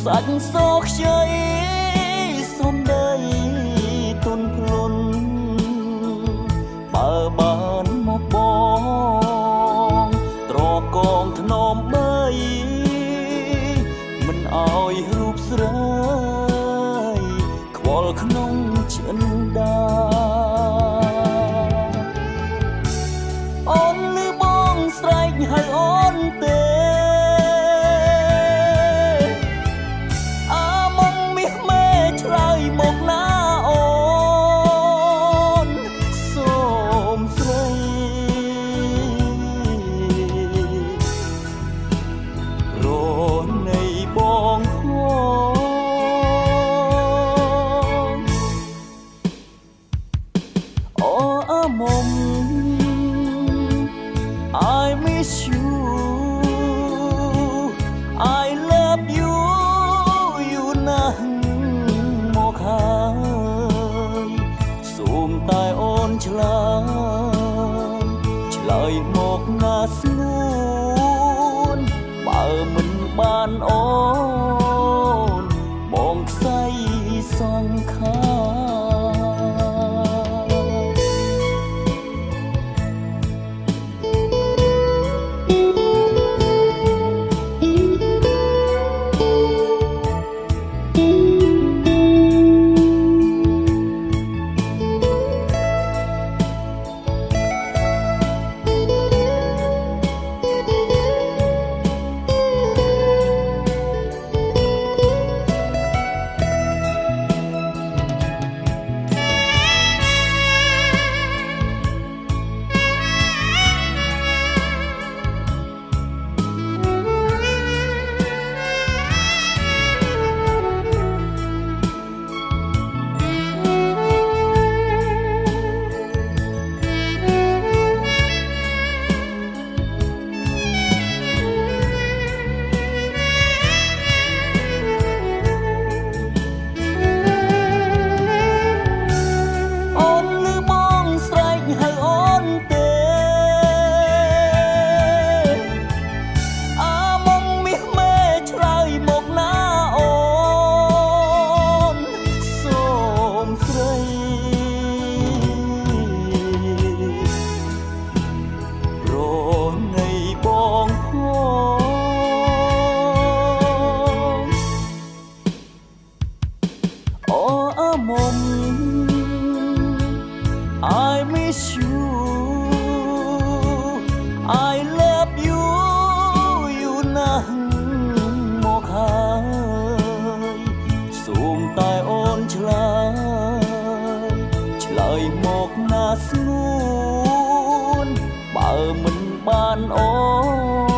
សាច់សោខ្ចីសំដីទុនភ្លុនបើបានមកបងត្រកងធ្នមបីមិនអោយរូបស្រីខ្វល់ក្នុងចិនដាអូនលឺបងស្រែកហៅអូនទេមកណាអូនសូមស្រីរនៃបងផងអូអាមុំ I miss you I love you ណាស់សូមតែអូនឆ្លើយមកណាស្ងួនបើមិនបានអូនបងខ្សែសង្ខារI miss you I love you ណាស់មកហើយសូមតែអូនឆ្លើយមកណាស្ងួនបើមិនបានអូន